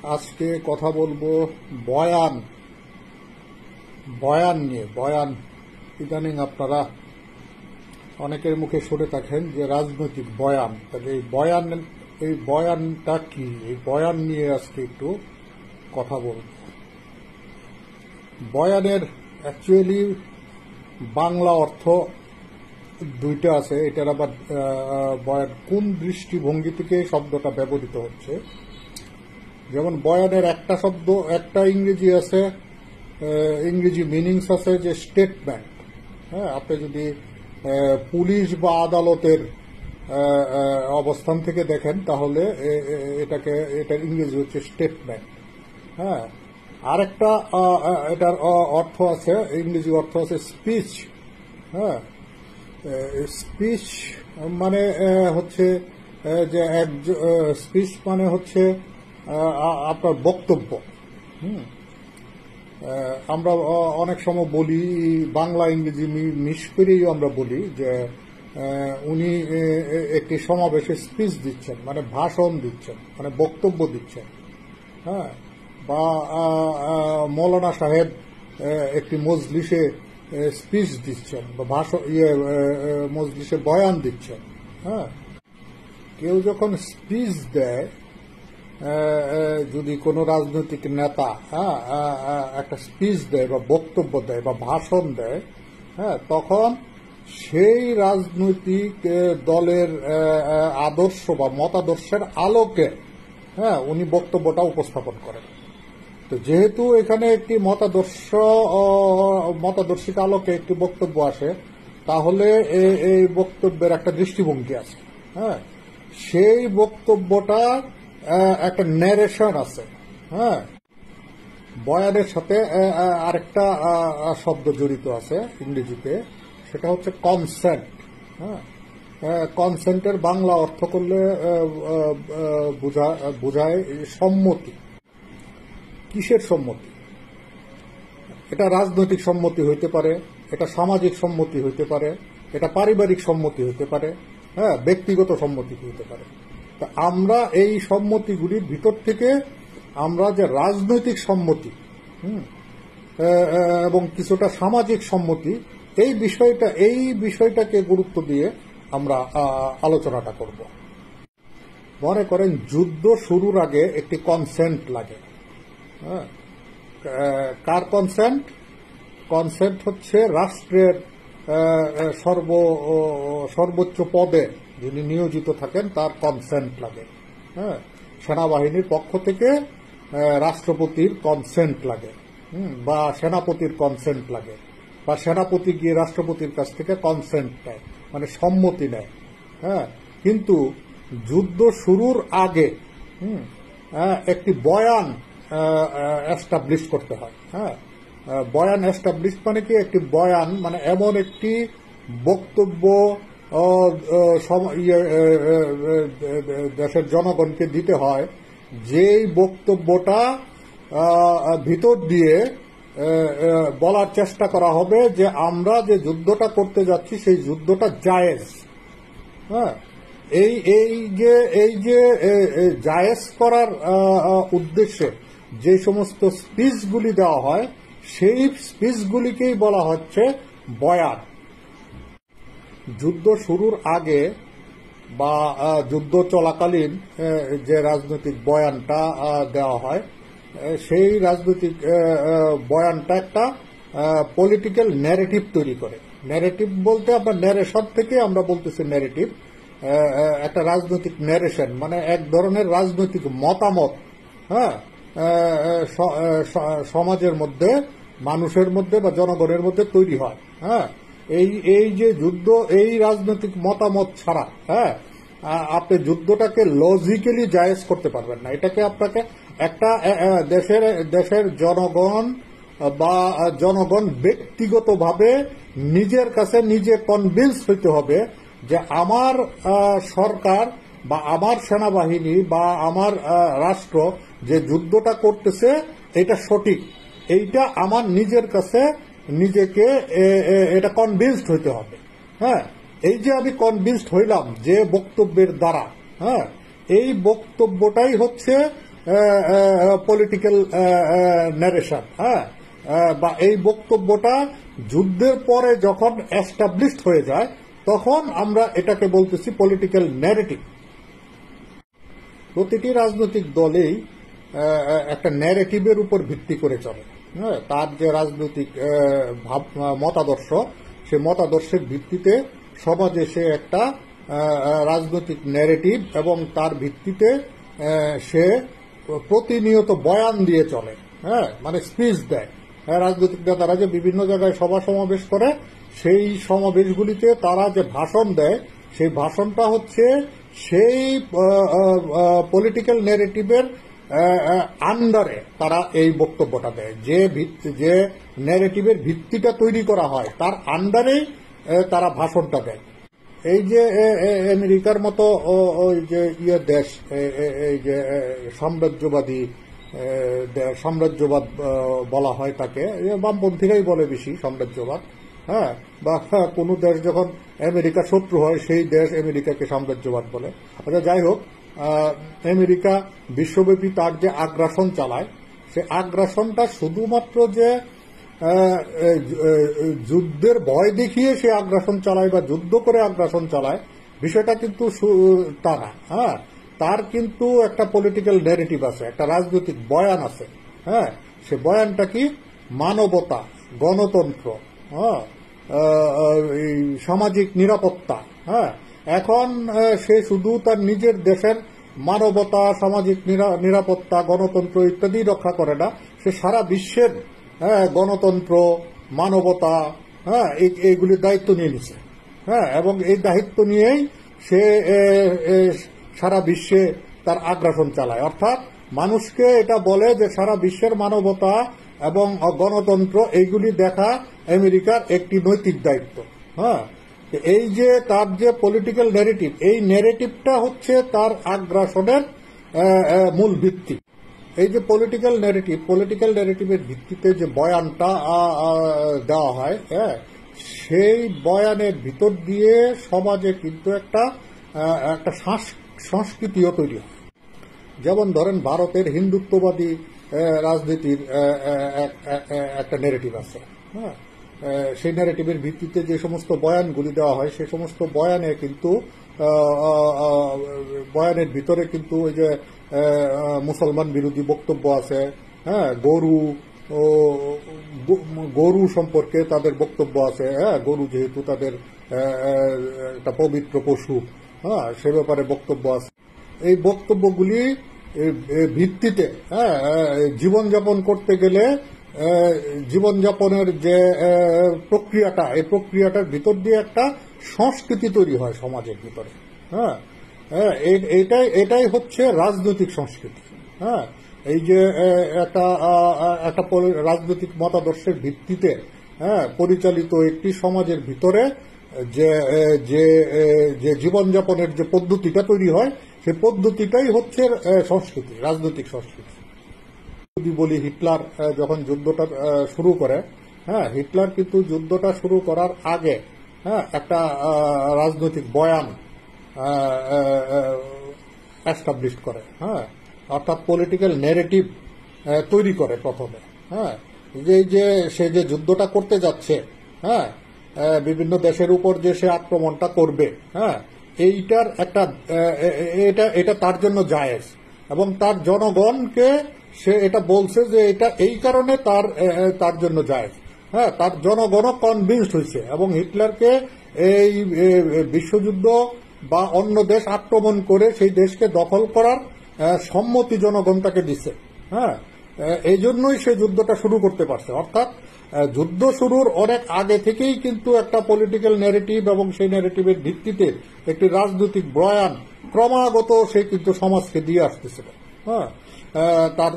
আজকে কথা বলবো বয়ান বয়ান নিয়ে। বয়ান ইদানিং আপনারা অনেকের মুখে শুনে থাকেন যে রাজনৈতিক বয়ান। তাহলে এই বয়ানটা কি? এই বয়ান নিয়ে আজকে একটু কথা বলবো। বয়ানের অ্যাকচুয়ালি বাংলা অর্থ দুইটা আছে। এটার আবার বয়ান কোন দৃষ্টিভঙ্গি থেকে শব্দটা ব্যবহৃত হচ্ছে। যেমন বয়ানের একটা ইংরেজি আছে, ইংরেজি মিনিংস আছে যে স্টেটমেন্ট। হ্যাঁ, আপনি যদি পুলিশ বা আদালতের অবস্থান থেকে দেখেন তাহলে এটার ইংরেজি হচ্ছে স্টেটমেন্ট। হ্যাঁ, আরেকটা এটার অর্থ আছে, ইংরেজি অর্থ আছে স্পিচ। হ্যাঁ, স্পিচ মানে হচ্ছে যে স্পিচ মানে হচ্ছে আপনার বক্তব্য। আমরা অনেক সময় বলি, বাংলা ইংরেজি মিশ করেই আমরা বলি যে উনি একটি সমাবেশে স্পিচ দিচ্ছেন, মানে ভাষণ দিচ্ছেন, মানে বক্তব্য দিচ্ছেন। হ্যাঁ, বা মৌলানা সাহেব একটি মজলিসে স্পিচ দিচ্ছেন বা মজলিসে বয়ান দিচ্ছেন। হ্যাঁ, কেউ যখন স্পিচ দেয়, যদি কোনো রাজনৈতিক নেতা একটা স্পিচ দেয় বা বক্তব্য দেয় বা ভাষণ দেয়, হ্যাঁ, তখন সেই রাজনৈতিক দলের আদর্শ বা মতাদর্শের আলোকে হ্যাঁ উনি বক্তব্যটা উপস্থাপন করেন। তো যেহেতু এখানে একটি মতাদর্শিক আলোকে একটি বক্তব্য আসে, তাহলে এই বক্তব্যের একটা দৃষ্টিভঙ্গি আছে। হ্যাঁ, সেই বক্তব্যটা একটা ন্যারেশন আছে। হ্যাঁ, বয়ানের সাথে আরেকটা শব্দ জড়িত আছে ইংরেজিতে, সেটা হচ্ছে কনসেন্ট। হ্যাঁ, কনসেন্টের বাংলা অর্থ করলে বোঝায় সম্মতি। কিসের সম্মতি? এটা রাজনৈতিক সম্মতি হইতে পারে, এটা সামাজিক সম্মতি হইতে পারে, এটা পারিবারিক সম্মতি হইতে পারে, হ্যাঁ, ব্যক্তিগত সম্মতি হইতে পারে। তা আমরা এই সম্মতিগুলির ভিতর থেকে আমরা যে রাজনৈতিক সম্মতি এবং কিছুটা সামাজিক সম্মতি, এই বিষয়টাকে গুরুত্ব দিয়ে আমরা আলোচনাটা করব। মনে করেন যুদ্ধ শুরুর আগে একটি কনসেন্ট লাগে। হ্যাঁ, কার কনসেন্ট? কনসেন্ট হচ্ছে রাষ্ট্রের সর্বোচ্চ পদে যিনি নিয়োজিত থাকেন তার কনসেন্ট লাগে। হ্যাঁ, সেনাবাহিনীর পক্ষ থেকে রাষ্ট্রপতির কনসেন্ট লাগে, বা সেনাপতির কনসেন্ট লাগে, বা সেনাপতি গিয়ে রাষ্ট্রপতির কাছ থেকে কনসেন্ট নেয়, মানে সম্মতি নেয়। হ্যাঁ, কিন্তু যুদ্ধ শুরুর আগে একটি বয়ান এস্টাবলিশ করতে হয়। হ্যাঁ, বয়ান এস্টাবলিশ মানে কি? একটি বয়ান মানে এমন একটি বক্তব্য দেশের জনগণকে দিতে হয় যেই বক্তব্যটা ভিতর দিয়ে বলার চেষ্টা করা হবে যে আমরা যে যুদ্ধটা করতে যাচ্ছি সেই যুদ্ধটা জায়েজ। হ্যাঁ, এই যে জায়েজ করার উদ্দেশ্যে যে সমস্ত স্পিচগুলি দেওয়া হয়, সেই স্পিচগুলিকেই বলা হচ্ছে বয়ান। যুদ্ধ শুরুর আগে বা যুদ্ধ চলাকালীন যে রাজনৈতিক বয়ানটা দেওয়া হয়, সেই রাজনৈতিক বয়ানটা একটা পলিটিক্যাল ন্যারেটিভ তৈরি করে। ন্যারেটিভ বলতে আপনার ন্যারেশন থেকে আমরা বলতেছি ন্যারেটিভ। একটা রাজনৈতিক ন্যারেশন মানে এক ধরনের রাজনৈতিক মতামত, হ্যাঁ, সমাজের মধ্যে, মানুষের মধ্যে বা জনগণের মধ্যে তৈরি হয়। হ্যাঁ, এই যে যুদ্ধ, এই রাজনৈতিক মতামত ছাড়া হ্যাঁ আপনি যুদ্ধটাকে লজিক্যালি জায়েজ করতে পারবেন না। এটাকে আপনাকে একটা দেশের জনগণ ব্যক্তিগতভাবে নিজের কাছে নিজে কনভিন্স হইতে হবে যে আমার সরকার বা আমার সেনাবাহিনী বা আমার রাষ্ট্র যে যুদ্ধটা করতেছে এটা সঠিক, এইটা আমার নিজের কাছে নিজেকে এটা কনভিন্সড হইতে হবে। হ্যাঁ, এই যে আমি কনভিন্সড হইলাম যে বক্তব্যের দ্বারা, হ্যাঁ, এই বক্তব্যটাই হচ্ছে পলিটিক্যাল ন্যারেশন, হ্যাঁ, বা এই বক্তব্যটা যুদ্ধের পরে যখন এস্টাবলিশড হয়ে যায় তখন আমরা এটাকে বলতেছি পলিটিক্যাল ন্যারেটিভ। প্রতিটি রাজনৈতিক দলেই একটা ন্যারেটিভের উপর ভিত্তি করে চলে, হ্যাঁ, তার যে রাজনৈতিক মতাদর্শ, সে মতাদর্শের ভিত্তিতে সমাজে সে একটা রাজনৈতিক ন্যারেটিভ এবং তার ভিত্তিতে সে প্রতিনিয়ত বয়ান দিয়ে চলে, হ্যাঁ, মানে স্পিচ দেয়। রাজনৈতিক নেতারা যে বিভিন্ন জায়গায় সভা সমাবেশ করে, সেই সমাবেশগুলিতে তারা যে ভাষণ দেয়, সেই ভাষণটা হচ্ছে সেই পলিটিক্যাল ন্যারেটিভের আন্ডারে তারা এই বক্তব্যটা দেয়। যে ন্যারেটিভের ভিত্তিটা তৈরি করা হয় তার আন্ডারেই তারা ভাষণটা দেয়। এই যে আমেরিকার মতো ওই যে দেশ, এই যে সাম্রাজ্যবাদ বলা হয় তাকে, বামপন্থীরাই বলে বেশি সাম্রাজ্যবাদ, হ্যাঁ, বা কোনো দেশ যখন আমেরিকা শত্রু হয় সেই দেশ আমেরিকাকে সাম্রাজ্যবাদ বলে। আচ্ছা, যাই হোক, আমেরিকা বিশ্বব্যাপী তার যে আগ্রাসন চালায়, সে আগ্রাসনটা শুধুমাত্র যে যুদ্ধের ভয় দেখিয়ে সে আগ্রাসন চালায় বা যুদ্ধ করে আগ্রাসন চালায়, বিষয়টা কিন্তু তা না, হ্যাঁ, তার কিন্তু একটা পলিটিক্যাল ন্যারেটিভ আছে, একটা রাজনৈতিক বয়ান আছে, হ্যাঁ, সে বয়ানটা কি? মানবতা, গণতন্ত্র, হ্যাঁ, সামাজিক নিরাপত্তা, হ্যাঁ। এখন সে শুধু তার নিজের দেশের মানবতা, সামাজিক নিরাপত্তা, গণতন্ত্র ইত্যাদি রক্ষা করে না, সে সারা বিশ্বের, হ্যাঁ, গণতন্ত্র, মানবতা, হ্যাঁ, এইগুলির দায়িত্ব নিয়ে নিছে, হ্যাঁ, এবং এই দায়িত্ব নিয়েই সে সারা বিশ্বে তার আগ্রাসন চালায়। অর্থাৎ মানুষকে এটা বলে যে সারা বিশ্বের মানবতা এবং গণতন্ত্র এইগুলি দেখা আমেরিকার একটি নৈতিক দায়িত্ব, হ্যাঁ। এই যে তার যে পলিটিক্যাল ন্যারেটিভ, এই ন্যারেটিভটা হচ্ছে তার আগ্রাসনের মূল ভিত্তি। এই যে পলিটিক্যাল ন্যারেটিভের ভিত্তিতে যে বয়ানটা দেওয়া হয়, হ্যাঁ, সেই বয়ানের ভিতর দিয়ে সমাজে কিন্তু একটা সংস্কৃতিও তৈরি হয়। যেমন ধরেন, ভারতের হিন্দুত্ববাদী রাজনীতির একটা ন্যারেটিভ আছে, হ্যাঁ, সেই ন্যারেটিভের ভিত্তিতে যে সমস্ত বয়ানগুলি দেওয়া হয়, সেই সমস্ত বয়ানে কিন্তু বয়ানের ভিতরে কিন্তু ওই যে মুসলমান বিরোধী বক্তব্য আছে, হ্যাঁ, গরু সম্পর্কে তাদের বক্তব্য আছে, হ্যাঁ, গরু যেহেতু তাদের একটা পবিত্র পশু, হ্যাঁ, সে ব্যাপারে বক্তব্য আছে। এই বক্তব্যগুলি ভিত্তিতে, হ্যাঁ, জীবনযাপন করতে গেলে জীবনযাপনের যে প্রক্রিয়াটা, এই প্রক্রিয়াটার ভিতর দিয়ে একটা সংস্কৃতি তৈরি হয় সমাজের ভিতরে, হ্যাঁ, এটাই হচ্ছে রাজনৈতিক সংস্কৃতি, হ্যাঁ। এই যে একটা রাজনৈতিক মতাদর্শের ভিত্তিতে, হ্যাঁ, পরিচালিত একটি সমাজের ভিতরে যে যে জীবনযাপনের যে পদ্ধতিটা তৈরি হয়, সেই পদ্ধতিটাই হচ্ছে সংস্কৃতি, রাজনৈতিক সংস্কৃতি। যদি বলি, হিটলার যখন যুদ্ধটা শুরু করে, হ্যাঁ, হিটলার কিন্তু যুদ্ধটা শুরু করার আগে, হ্যাঁ, একটা রাজনৈতিক বয়ান এস্টাবলিশ করে, হ্যাঁ, অর্থাৎ পলিটিক্যাল ন্যারেটিভ তৈরি করে প্রথমে, হ্যাঁ, যে সে যে যুদ্ধটা করতে যাচ্ছে, হ্যাঁ, বিভিন্ন দেশের উপর যে সে আক্রমণটা করবে, হ্যাঁ, এইটার একটা এটা তার জন্য জায়েজ, এবং তার জনগণকে সে এটা বলছে যে এটা এই কারণে তার জন্য জায়েজ, হ্যাঁ, তার জনগণও কনভিন্সড হয়েছে, এবং হিটলারকে এই বিশ্বযুদ্ধ বা অন্য দেশ আক্রমণ করে সেই দেশকে দখল করার সম্মতি জনগণ তাকে দিছে, হ্যাঁ, এই জন্যই সে যুদ্ধটা শুরু করতে পারছে। অর্থাৎ যুদ্ধ শুরুর অনেক আগে থেকেই কিন্তু একটা পলিটিক্যাল ন্যারেটিভ এবং সেই ন্যারেটিভের ভিত্তিতে একটি রাজনৈতিক বয়ান ক্রমাগত সে কিন্তু সমাজকে দিয়ে আসতেছিল, হ্যাঁ, তার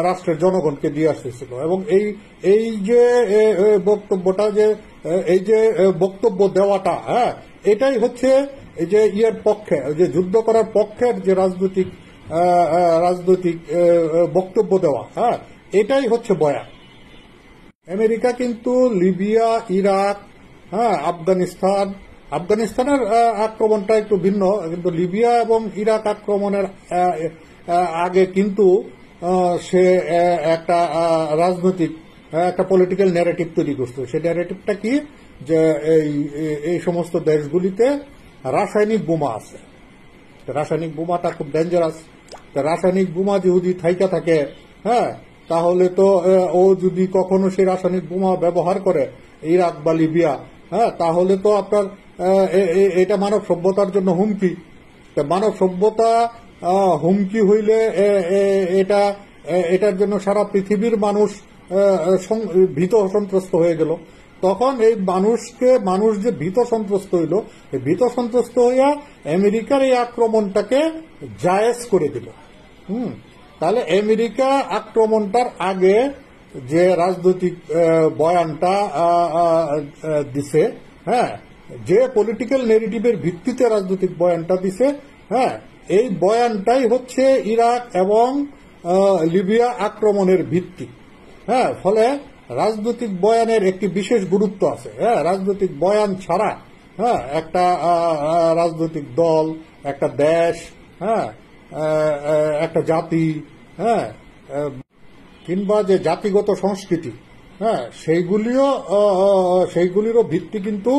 রাষ্ট্রের জনগণকে দিয়ে আসতেছিল। এবং এই যে বক্তব্যটা, যে এই যে বক্তব্য দেওয়াটা, হ্যাঁ, এটাই হচ্ছে এই যে পক্ষে, যে যুদ্ধ করার পক্ষের যে রাজনৈতিক বক্তব্য দেওয়া, হ্যাঁ, এটাই হচ্ছে বয়ান। আমেরিকা কিন্তু লিবিয়া, ইরাক, হ্যাঁ, আফগানিস্তানের আক্রমণটা একটু ভিন্ন, কিন্তু লিবিয়া এবং ইরাক আক্রমণের আগে কিন্তু সে একটা রাজনৈতিক একটা পলিটিক্যাল ন্যারেটিভ তৈরি করতো। সেই ন্যারেটিভটা কি, যে এই সমস্ত দেশগুলিতে রাসায়নিক বোমা আছে, রাসায়নিক বোমাটা খুব ডেঞ্জারাস। রাসায়নিক বোমা যদি থাইকা থাকে, হ্যাঁ, তাহলে তো ও যদি কখনো সেই রাসায়নিক বোমা ব্যবহার করে ইরাক বা লিবিয়া, হ্যাঁ, তাহলে তো আপনার এটা মানব সভ্যতার জন্য হুমকি। মানব সভ্যতা হুমকি হইলে এটার জন্য সারা পৃথিবীর মানুষ ভীত সন্ত্রস্ত হয়ে গেল। তখন এই মানুষ যে ভীত সন্ত্রস্ত হইল, এই ভীত সন্ত্রস্ত হইয়া আমেরিকার এই আক্রমণটাকে জায়েজ করে দিল। তাহলে আমেরিকা আক্রমণটার আগে যে রাজনৈতিক বয়ানটা দিছে, হ্যাঁ, যে পলিটিক্যাল নেগেটিভের ভিত্তিতে রাজনৈতিক বয়ানটা দিছে, হ্যাঁ, এই বয়ানটাই হচ্ছে ইরাক এবং লিবিয়া আক্রমণের ভিত্তি। হ্যাঁ, ফলে রাজনৈতিক বয়ানের একটি বিশেষ গুরুত্ব আছে। হ্যাঁ, রাজনৈতিক বয়ান ছাড়া, হ্যাঁ, একটা রাজনৈতিক দল, একটা দেশ, হ্যাঁ, একটা জাতি, হ্যাঁ, কিংবা যে জাতিগত সংস্কৃতি, হ্যাঁ, সেইগুলিরও ভিত্তি কিন্তু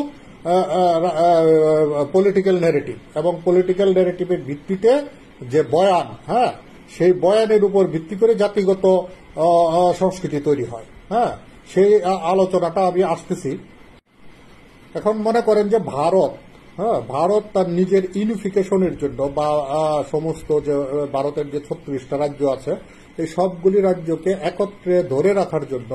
পলিটিক্যাল ন্যারেটিভ, এবং পলিটিক্যাল ন্যারেটিভের ভিত্তিতে যে বয়ান, হ্যাঁ, সেই বয়ানের উপর ভিত্তি করে জাতিগত সংস্কৃতি তৈরি হয়। হ্যাঁ, সেই আলোচনাটা আমি আসতেছি। এখন মনে করেন যে ভারত তার নিজের ইউনিফিকেশনের জন্য বা সমস্ত যে ভারতের যে 36টা রাজ্য আছে, এই সবগুলি রাজ্যকে একত্রে ধরে রাখার জন্য,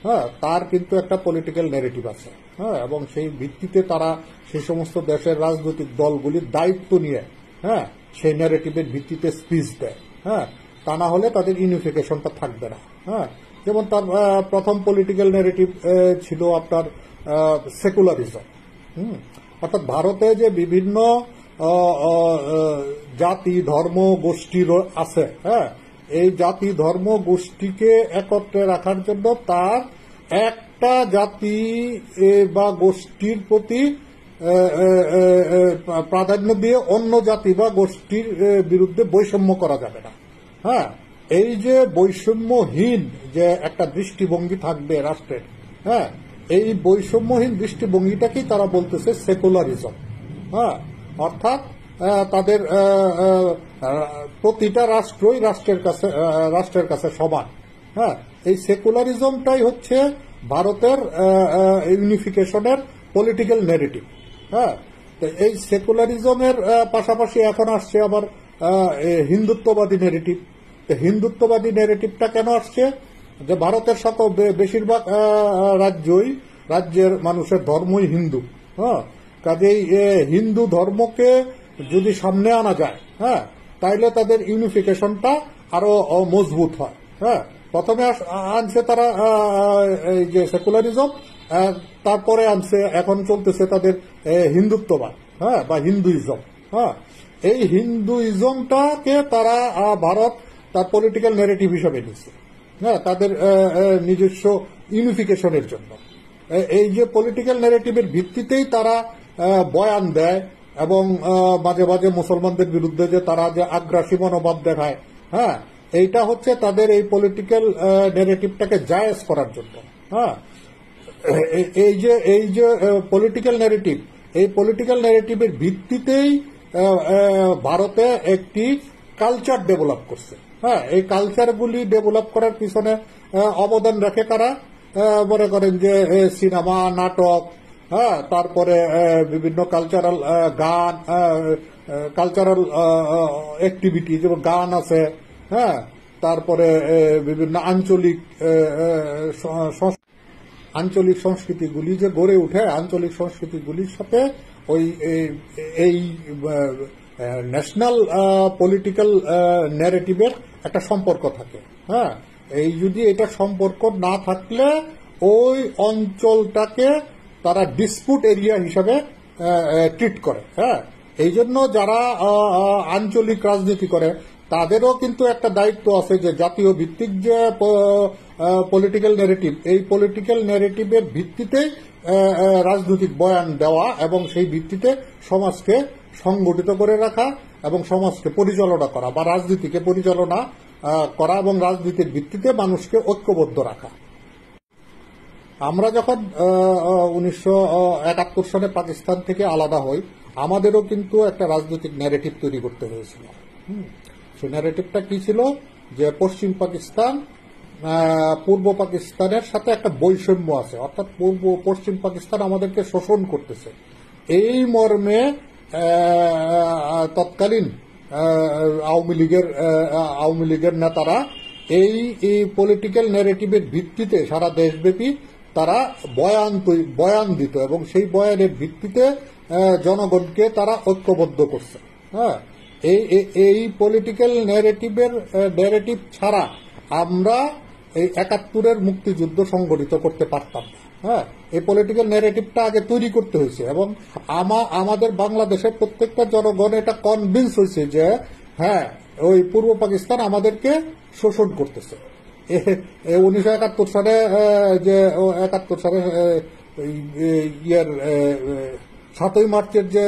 হ্যাঁ, তার কিন্তু একটা পলিটিক্যাল ন্যারেটিভ আছে। হ্যাঁ, এবং সেই ভিত্তিতে তারা সেই সমস্ত দেশের রাজনৈতিক দলগুলির দায়িত্ব নিয়ে, হ্যাঁ, সেই ন্যারেটিভের ভিত্তিতে স্পিচ দেয়। হ্যাঁ, তা না হলে তাদের ইউনিফিকেশনটা থাকবে না। হ্যাঁ, যেমন তার প্রথম পলিটিক্যাল ন্যারেটিভ ছিল আপনার সেকুলারিজম। অর্থাৎ ভারতে যে বিভিন্ন জাতি ধর্ম গোষ্ঠী আছে, হ্যাঁ, এই জাতি ধর্ম গোষ্ঠীকে একত্রে রাখার জন্য তার একটা জাতি বা গোষ্ঠীর প্রতি প্রাধান্য দিয়ে অন্য জাতি বা গোষ্ঠীর বিরুদ্ধে বৈষম্য করা যাবে না। হ্যাঁ, এই যে বৈষম্যহীন যে একটা দৃষ্টিভঙ্গি থাকবে রাষ্ট্রের, হ্যাঁ, এই বৈষম্যহীন দৃষ্টিভঙ্গিটাকেই তারা বলতেছে সেকুলারিজম। হ্যাঁ, অর্থাৎ তাদের প্রতিটা রাষ্ট্রই রাষ্ট্রের কাছে সমান। হ্যাঁ, এই সেকুলারিজমটাই হচ্ছে ভারতের ইউনিফিকেশনের পলিটিক্যাল ন্যারেটিভ। হ্যাঁ, তো এই সেকুলারিজমের পাশাপাশি এখন আসছে আবার হিন্দুত্ববাদী ন্যারেটিভ। হিন্দুত্ববাদী ন্যারেটিভটা কেন আসছে? যে ভারতের বেশিরভাগ রাজ্যের মানুষের ধর্মই হিন্দু। হ্যাঁ, কাজেই হিন্দু ধর্মকে যদি সামনে আনা যায়, হ্যাঁ, তাইলে তাদের ইউনিফিকেশনটা আরো মজবুত হয়। হ্যাঁ, প্রথমে আনছে তারা এই যে সেকুলারিজম, তারপরে আনছে, এখন চলতেছে তাদের হিন্দুত্ববাদ, হ্যাঁ, বা হিন্দুইজম। হ্যাঁ, এই হিন্দুইজমটাকে তারা ভারত তার পলিটিক্যাল ন্যারেটিভ হিসাবে নিচ্ছে, হ্যাঁ, তাদের নিজস্ব ইউনিফিকেশনের জন্য। এই যে পলিটিক্যাল ন্যারেটিভের ভিত্তিতেই তারা বয়ান দেয়, এবং মাঝে মাঝে মুসলমানদের বিরুদ্ধে যে তারা যে আগ্রাসী মনোভাব দেখায়, হ্যাঁ, এইটা হচ্ছে তাদের এই পলিটিক্যাল ন্যারেটিভটাকে জায়েজ করার জন্য। হ্যাঁ, এই যে পলিটিক্যাল ন্যারেটিভ, এই পলিটিক্যাল ন্যারেটিভের ভিত্তিতেই ভারতে একটি কালচার ডেভেলপ করছে। হ্যাঁ, এই কালচারগুলি ডেভেলপ করার পিছনে অবদান রাখে কারা? মনে করেন যে সিনেমা, নাটক, হ্যাঁ, তারপরে বিভিন্ন কালচারাল গান, কালচারাল অ্যাক্টিভিটি, যেমন গান আছে, হ্যাঁ, তারপরে বিভিন্ন আঞ্চলিক সংস্কৃতিগুলি যে গড়ে উঠে, আঞ্চলিক সংস্কৃতিগুলির সাথে ওই এই ন্যাশনাল পলিটিক্যাল ন্যারেটিভের একটা সম্পর্ক থাকে। হ্যাঁ, এই যদি এটা সম্পর্ক না থাকলে ওই অঞ্চলটাকে তারা ডিসপুট এরিয়া হিসাবে ট্রিট করে। হ্যাঁ, এই জন্য যারা আঞ্চলিক রাজনীতি করে তাদেরও কিন্তু একটা দায়িত্ব আছে যে জাতীয় ভিত্তিক যে পলিটিক্যাল ন্যারেটিভ, এই পলিটিক্যাল ন্যারেটিভের ভিত্তিতে রাজনৈতিক বয়ান দেওয়া এবং সেই ভিত্তিতে সমাজকে সংগঠিত করে রাখা এবং সমাজকে পরিচালনা করা বা রাজনীতিকে পরিচালনা করা এবং রাজনীতির ভিত্তিতে মানুষকে ঐক্যবদ্ধ রাখা। আমরা যখন 1971 সালে পাকিস্তান থেকে আলাদা হই, আমাদেরও কিন্তু একটা রাজনৈতিক ন্যারেটিভ তৈরি করতে হয়েছিল। সেই ন্যারেটিভটা কি ছিল? যে পশ্চিম পাকিস্তান পূর্ব পাকিস্তানের সাথে একটা বৈষম্য আছে, অর্থাৎ পশ্চিম পাকিস্তান আমাদেরকে শোষণ করতেছে। এই মর্মে তৎকালীন আওয়ামী লীগের নেতারা এই পলিটিক্যাল ন্যারেটিভের ভিত্তিতে সারা দেশব্যাপী তারা বয়ান দিত এবং সেই বয়ানের ভিত্তিতে জনগণকে তারা ঐক্যবদ্ধ করছে। হ্যাঁ, এই পলিটিক্যাল ন্যারেটিভ ছাড়া আমরা এই 71-এর মুক্তিযুদ্ধ সংগঠিত করতে পারতাম না। হ্যাঁ, এই পলিটিক্যাল ন্যারেটিভটা আগে তৈরি করতে হয়েছে এবং আমাদের বাংলাদেশের প্রত্যেকটা জনগণ এটা কনভিন্স হয়েছে যে হ্যাঁ, ওই পূর্ব পাকিস্তান আমাদেরকে শোষণ করতেছে। 1971 সালে যে 71 সালে 7ই মার্চের যে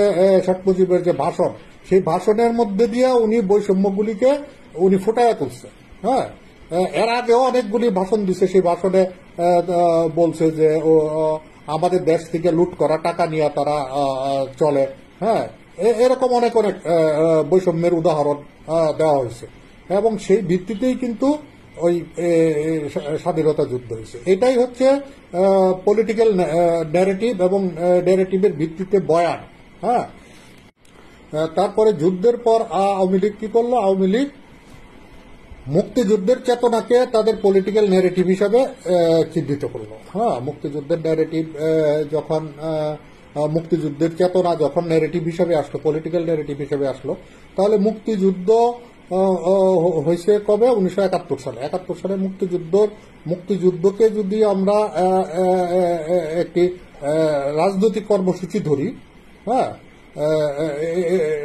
শেখ মুজিবের যে ভাষণ, সেই ভাষণের মধ্যে দিয়ে উনি বৈষম্যগুলিকে উনি ফুটাইয়া তুলছে। হ্যাঁ, এর আগেও অনেকগুলি ভাষণ দিছে, সেই ভাষণে বলছে যে আমাদের দেশ থেকে লুট করা টাকা নিয়ে তারা চলে। হ্যাঁ, এরকম অনেক বৈষম্যের উদাহরণ দেওয়া হয়েছে এবং সেই ভিত্তিতেই কিন্তু ওই স্বাধীনতা যুদ্ধ হয়েছে। এটাই হচ্ছে পলিটিক্যাল ন্যারেটিভ এবং ন্যারেটিভের ভিত্তিতে বয়ান। হ্যাঁ, তারপরে যুদ্ধের পর আওয়ামী লীগ কি করলো? আওয়ামী লীগ মুক্তিযুদ্ধের চেতনাকে তাদের পলিটিক্যাল ন্যারেটিভ হিসাবে চিহ্নিত করলো। হ্যাঁ, মুক্তিযুদ্ধের ন্যারেটিভ যখন মুক্তিযুদ্ধের চেতনা যখন ন্যারেটিভ হিসাবে আসলো, পলিটিক্যাল ন্যারেটিভ হিসাবে আসলো, তাহলে মুক্তিযুদ্ধ হয়েছে কবে? 1971 সালে। 71 সালে মুক্তিযুদ্ধকে যদি আমরা একটি রাজনৈতিক কর্মসূচি ধরি, হ্যাঁ,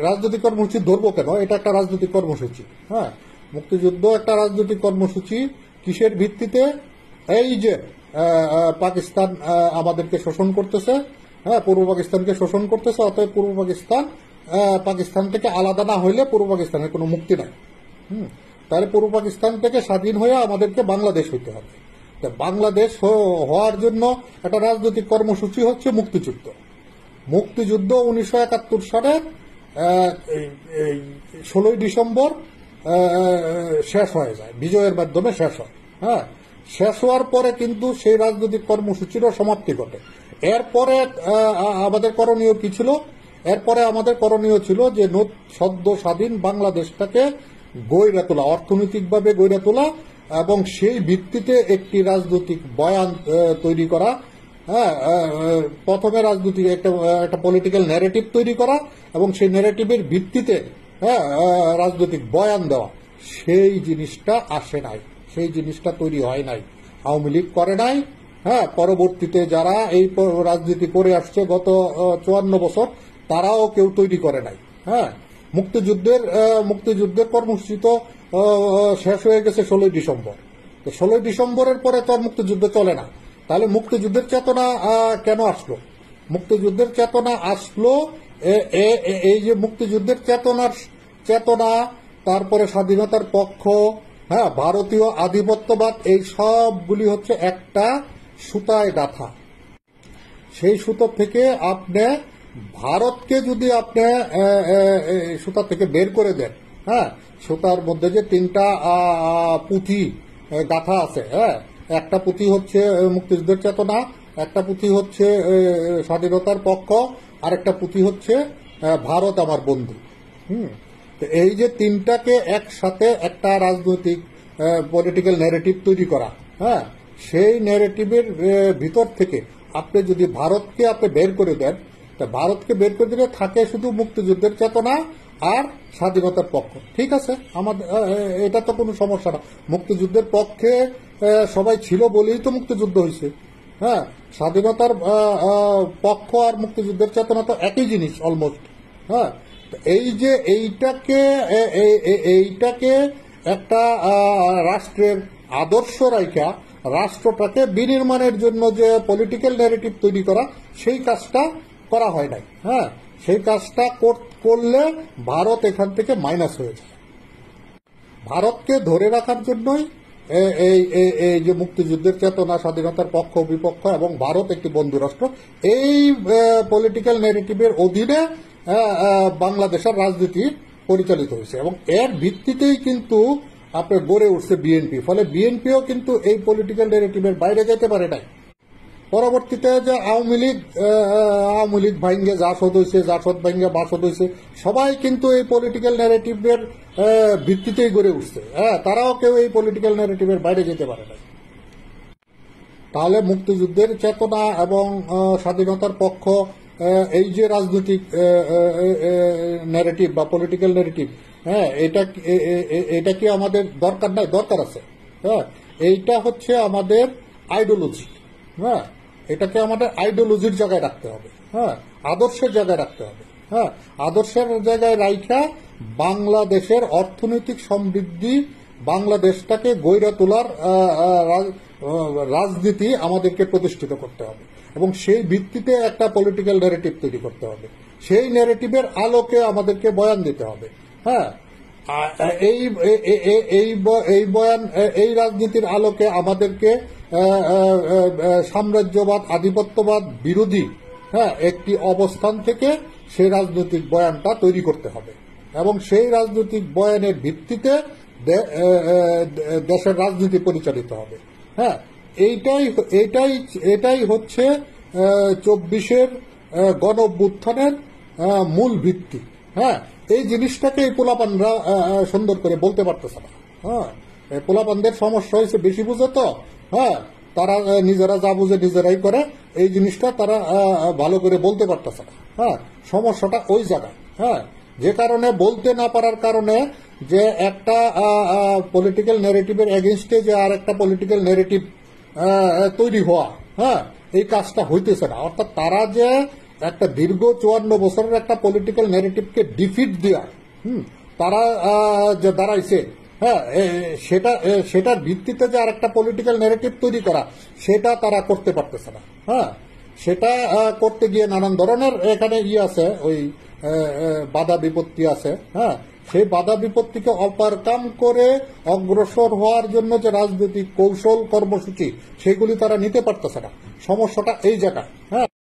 রাজনৈতিক কর্মসূচি ধরবো কেন? এটা একটা রাজনৈতিক কর্মসূচি। হ্যাঁ, মুক্তিযুদ্ধ একটা রাজনৈতিক কর্মসূচি। কিসের ভিত্তিতে? এই যে পাকিস্তান আমাদেরকে শোষণ করতেছে, হ্যাঁ, পূর্ব পাকিস্তানকে শোষণ করতেছে, অতএব পূর্ব পাকিস্তান থেকে আলাদা না হইলে পূর্ব পাকিস্তানের কোনো মুক্তি নাই। তাহলে পূর্ব পাকিস্তান থেকে স্বাধীন হয়ে আমাদেরকে বাংলাদেশ হইতে হবে। বাংলাদেশ হওয়ার জন্য একটা রাজনৈতিক কর্মসূচি হচ্ছে মুক্তিযুদ্ধ। 1971 সালের 16ই ডিসেম্বর শেষ হয়ে যায়, বিজয়ের মাধ্যমে শেষ হয়। হ্যাঁ, শেষ হওয়ার পরে কিন্তু সেই রাজনৈতিক কর্মসূচিরও সমাপ্তি ঘটে। এরপরে আমাদের করণীয় কি ছিল? এরপরে আমাদের করণীয় ছিল যে সদ্য স্বাধীন বাংলাদেশটাকে গড়ে তোলা, অর্থনৈতিকভাবে গড়ে তোলা এবং সেই ভিত্তিতে একটি রাজনৈতিক বয়ান তৈরি করা। হ্যাঁ, প্রথমে রাজনৈতিক একটা পলিটিক্যাল ন্যারেটিভ তৈরি করা এবং সেই ন্যারেটিভের ভিত্তিতে হ্যাঁ রাজনৈতিক বয়ান দেওয়া। সেই জিনিসটা আসে নাই, সেই জিনিসটা তৈরি হয় নাই, আওয়ামী লীগ করে নাই। হ্যাঁ, পরবর্তীতে যারা এই রাজনীতি করে আসছে গত 54 বছর, তারাও কেউ তৈরি করে নাই। হ্যাঁ, মুক্তিযুদ্ধের কর্মসূচি তো শেষ হয়ে গেছে 16ই ডিসেম্বর। 16ই ডিসেম্বরের পরে তো আর মুক্তিযুদ্ধ চলে না। তাহলে মুক্তিযুদ্ধের চেতনা কেন আসলো? মুক্তিযুদ্ধের চেতনা আসলো এই যে মুক্তিযুদ্ধের চেতনা, তারপরে স্বাধীনতার পক্ষ, হ্যাঁ, ভারতীয় আধিপত্যবাদ, এই সবগুলি হচ্ছে একটা সুতায় গাঁথা। সেই সুতো থেকে আপনি ভারতকে যদি আপনি সুতা থেকে বের করে দেন, হ্যাঁ, সুতার মধ্যে যে 3টা পুঁথি গাঁথা আছে, হ্যাঁ, একটা পুঁথি হচ্ছে মুক্তিযুদ্ধের চেতনা, একটা পুঁথি হচ্ছে স্বাধীনতার পক্ষ, আর একটা পুঁথি হচ্ছে ভারত আমার বন্ধু। এই যে 3টাকে একসাথে একটা রাজনৈতিক পলিটিক্যাল ন্যারেটিভ তৈরি করা, হ্যাঁ, সেই ন্যারেটিভের ভিতর থেকে আপনি যদি ভারতকে আপনি বের করে দেন, তা ভারতকে বের করে দিলে থাকে শুধু মুক্তিযুদ্ধের চেতনা আর স্বাধীনতার পক্ষ। ঠিক আছে, আমাদের এটা তো কোনো সমস্যা না। মুক্তিযুদ্ধের পক্ষে সবাই ছিল বলেই তো মুক্তিযুদ্ধ হয়েছে। হ্যাঁ, স্বাধীনতার পক্ষ আর মুক্তিযুদ্ধের চেতনা তো একই জিনিস অলমোস্ট। হ্যাঁ, এই যে এইটাকে একটা রাষ্ট্রের আদর্শ রাইখা রাষ্ট্রটাকে বিনির্মাণের জন্য যে পলিটিক্যাল ন্যারেটিভ তৈরি করা, সেই কাজটা করা হয় নাই। হ্যাঁ, সেই কাজটা করলে ভারত এখান থেকে মাইনাস হয়ে যায়। ভারতকে ধরে রাখার জন্যই এই যে মুক্তিযুদ্ধের চেতনা, স্বাধীনতার পক্ষ বিপক্ষ এবং ভারত একটি বন্ধু রাষ্ট্র, এই পলিটিক্যাল ন্যারেটিভের অধীনে বাংলাদেশের রাজনীতি পরিচালিত হয়েছে এবং এর ভিত্তিতেই কিন্তু আপনার গড়ে উঠছে বিএনপি। ফলে বিএনপিও কিন্তু এই পলিটিক্যাল ন্যারেটিভের বাইরে যেতে পারে নাই। পরবর্তীতে যে আওয়ামী লীগ ভাঙ্গে জাসদ হয়েছে, জাসদ ভাঙ্গে বাসদ হয়েছে, সবাই কিন্তু এই পলিটিক্যাল ন্যারেটিভের ভিত্তিতেই গড়ে উঠছে। তারাও কেউ এই পলিটিক্যাল ন্যারেটিভের বাইরে যেতে পারে না। তাহলে মুক্তিযুদ্ধের চেতনা এবং স্বাধীনতার পক্ষ, এই যে রাজনৈতিক ন্যারেটিভ বা পলিটিক্যাল ন্যারেটিভ, এটা কি আমাদের দরকার নাই? দরকার আছে। এইটা হচ্ছে আমাদের আইডিওলজি। এটাকে আমাদের আইডিওলজির জায়গায় রাখতে হবে, আদর্শের জায়গায় রাখতে হবে। আদর্শের জায়গায় রাইখা বাংলাদেশের অর্থনৈতিক সমৃদ্ধি, বাংলাদেশটাকে গইরা তোলার রাজনীতি আমাদেরকে প্রতিষ্ঠিত করতে হবে এবং সেই ভিত্তিতে একটা পলিটিক্যাল ন্যারেটিভ তৈরি করতে হবে। সেই ন্যারেটিভের আলোকে আমাদেরকে বয়ান দিতে হবে। এই বয়ান, এই রাজনীতির আলোকে আমাদেরকে সাম্রাজ্যবাদ, আধিপত্যবাদ বিরোধী একটি অবস্থান থেকে সেই রাজনৈতিক বয়ানটা তৈরি করতে হবে এবং সেই রাজনৈতিক বয়ানের ভিত্তিতে দেশের রাজনীতি পরিচালিত হবে। এটাই হচ্ছে 24-এর গণ অভ্যুত্থানের মূল ভিত্তি। এই জিনিসটাকে এই পোলাপানরা সুন্দর করে বলতে পারতেছে না। পোলাপানদের সমস্যা হয়েছে, বেশি বুঝে তো, তারা নিজেরা যা বুঝে নিজেরাই করে, এই জিনিসটা তারা ভালো করে বলতে পারতেছে না। সমস্যাটা ওই জায়গায়। যে কারণে বলতে না পারার কারণে যে একটা পলিটিক্যাল ন্যারেটিভের এগেনস্টে যে আর একটা পলিটিক্যাল ন্যারেটিভ তৈরি হওয়া, এই কাজটা হইতেছে না। অর্থাৎ তারা যে একটা দীর্ঘ 54 বছরের একটা পলিটিক্যাল ন্যারেটিভকে ডিফিট দেওয়া, তারা যে দাঁড়াইছে, সেটার ভিত্তিতে যে আর একটা পলিটিক্যাল ন্যারেটিভ তৈরি করা, সেটা তারা করতে পারতেছে না। সেটা করতে গিয়ে নানান ধরনের এখানে আছে, ওই বাধা বিপত্তি আছে। সেই বাধা বিপত্তিকে ওভারকাম করে অগ্রসর হওয়ার জন্য যে রাজনৈতিক কৌশল, কর্মসূচি, সেগুলি তারা নিতে পারতেছে না। সমস্যাটা এই জায়গায়।